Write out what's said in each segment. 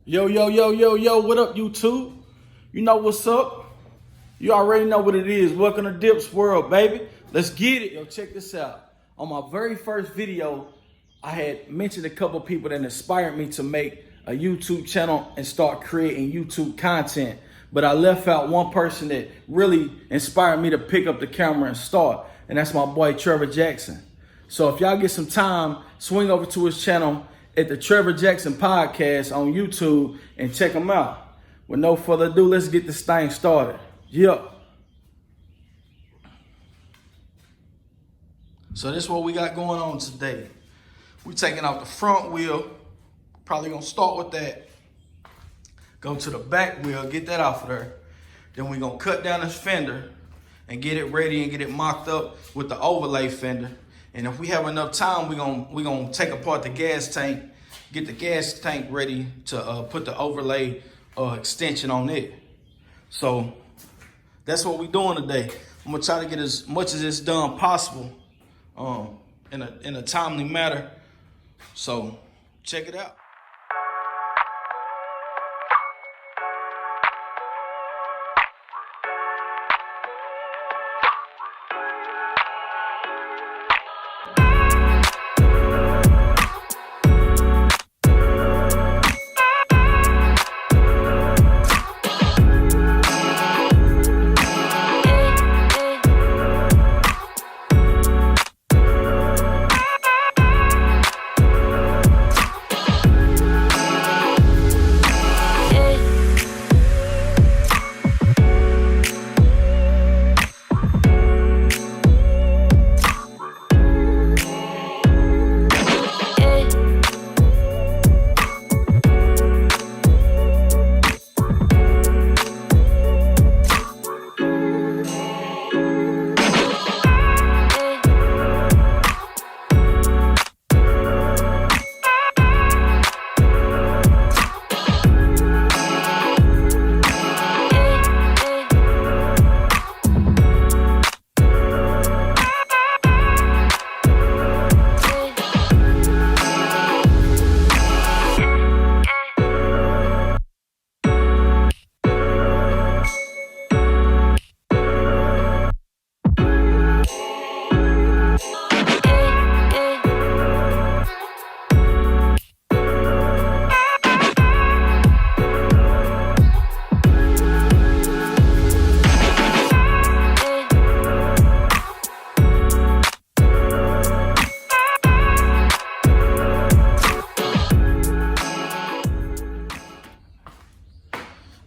Yo, what up, YouTube? You know what's up? You already know what it is. Welcome to Dips World, baby. Let's get it. Yo, check this out. On my very first video, I had mentioned a couple people that inspired me to make a YouTube channel and start creating YouTube content. But I left out one person that really inspired me to pick up the camera and start. And that's my boy, Trevor Jackson. So if y'all get some time, swing over to his channel at the Trevor Jackson Podcast on YouTube and check him out. With no further ado, let's get this thing started. Yup. So this is what we got going on today. We're taking out the front wheel. Probably gonna start with that. Go to the back wheel, get that off of there. Then we're gonna cut down this fender and get it ready and get it mocked up with the overlay fender. And if we have enough time, we're gonna take apart the gas tank, get the gas tank ready to put the overlay extension on it. So that's what we're doing today. I'm gonna try to get as much of this done possible in a timely manner. So check it out.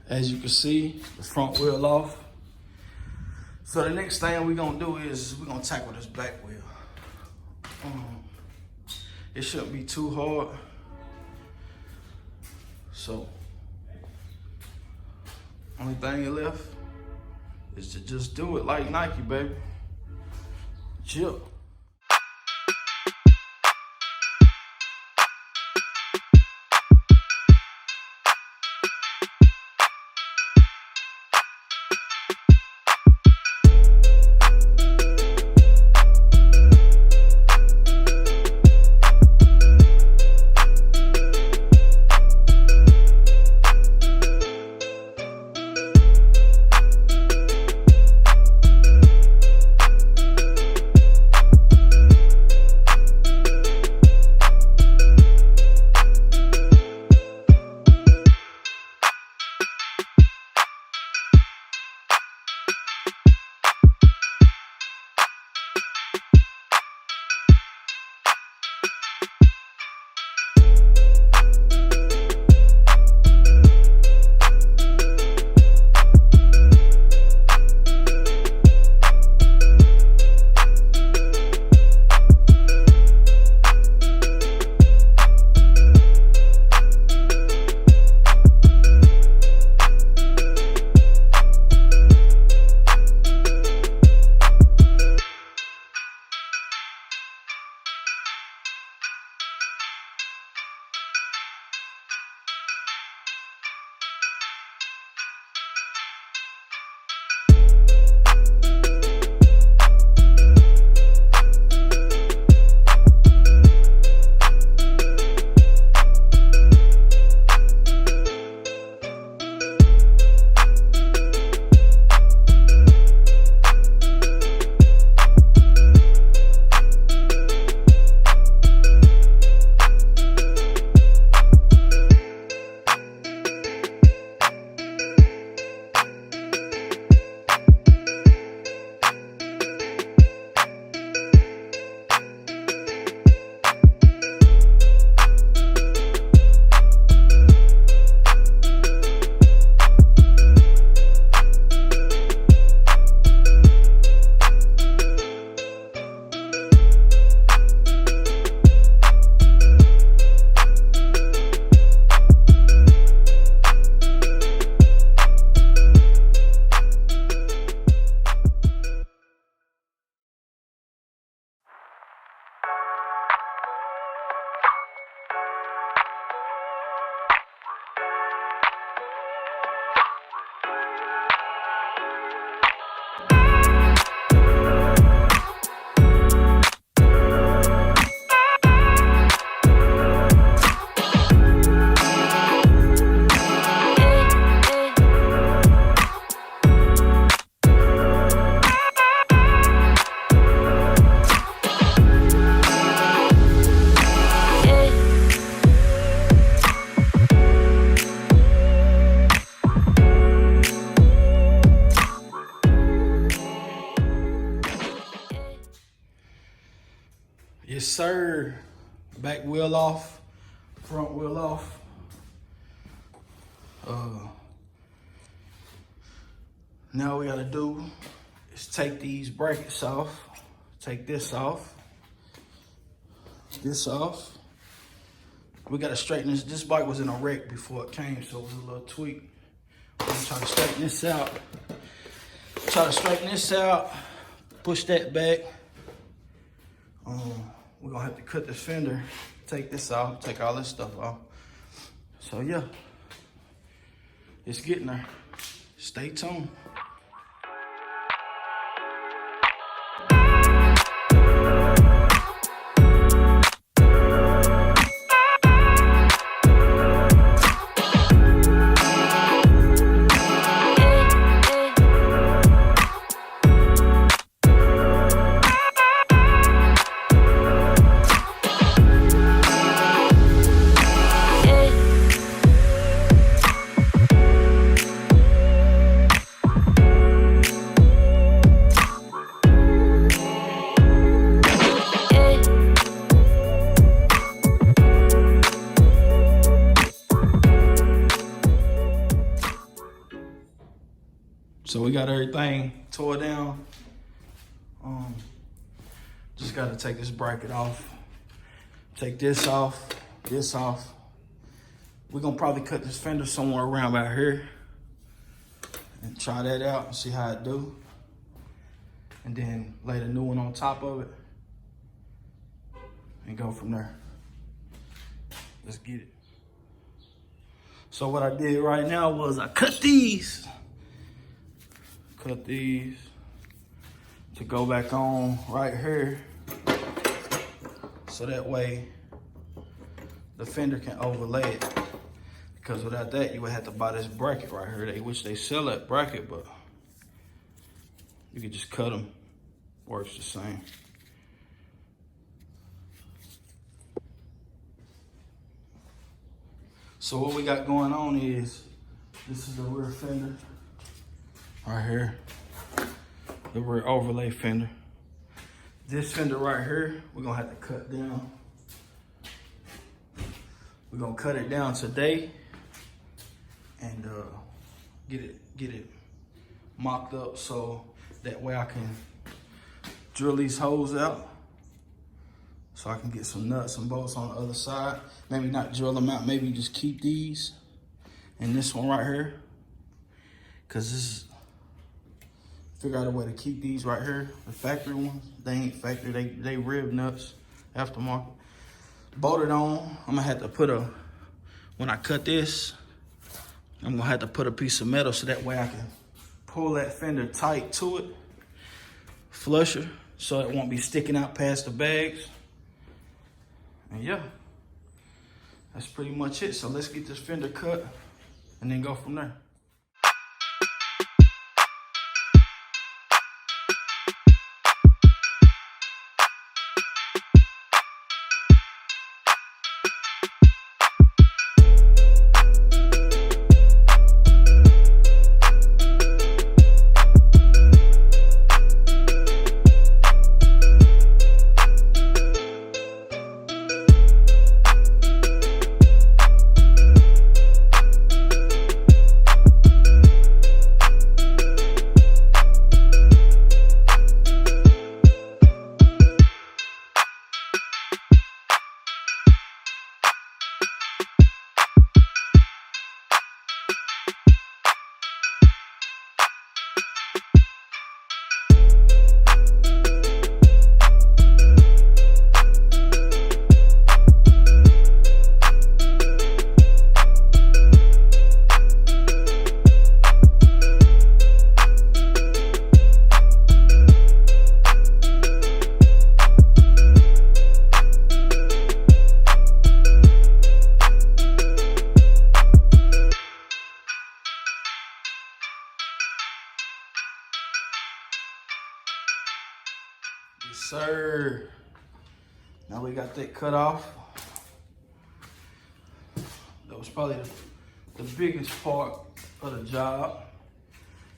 As you can see, the front wheel off. So the next thing we're gonna do is we're gonna tackle this back wheel. It shouldn't be too hard. So, only thing left is to just do it like Nike, baby. Chill. sir. Back wheel off, front wheel off. Now we gotta do is take these brackets off. Take this off. This off. We gotta straighten this. This bike was in a wreck before it came, so it was a little tweak. We're gonna try to straighten this out. Try to straighten this out. Push that back. We're gonna have to cut this fender. Take this off. Take all this stuff off. So yeah, it's getting there. Stay tuned. So we got everything tore down. Just gotta take this bracket off. Take this off, this off. We're gonna probably cut this fender somewhere around about here and try that out and see how it do. And then lay the new one on top of it and go from there. Let's get it. So what I did right now was I cut these. Cut these to go back on right here. So that way the fender can overlay it. Because without that, you would have to buy this bracket right here. Which they sell that bracket, but you can just cut them. Works the same. So what we got going on is, this is the rear fender. Right here, the rear overlay fender. This fender right here, we're gonna have to cut down. We're gonna cut it down today and get it mocked up so that way I can drill these holes out so I can get some nuts and bolts on the other side. Maybe not drill them out, maybe just keep these and this one right here, because this is, figure out a way to keep these right here. The factory ones, they ain't factory, they rib nuts, aftermarket. Bolted on, I'm gonna have to put when I cut this, I'm gonna have to put a piece of metal so that way I can pull that fender tight to it, flusher, so it won't be sticking out past the bags. And yeah, that's pretty much it. So let's get this fender cut and then go from there. Yes, sir. Now we got that cut off. That was probably the biggest part of the job.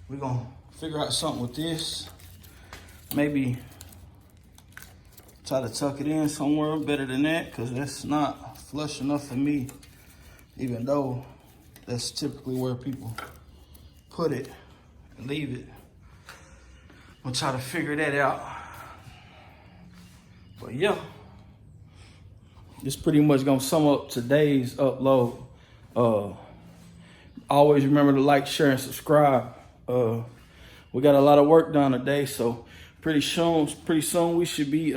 We're gonna figure out something with this. Maybe Try to tuck it in somewhere better than that, because that's not flush enough for me, even though that's typically where people put it and leave it. I'm gonna try to figure that out. But yeah, this pretty much gonna sum up today's upload. Always remember to like, share, and subscribe. We got a lot of work done today, so pretty soon we should be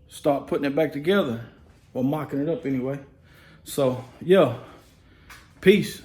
start putting it back together, or mocking it up anyway. So yeah, peace.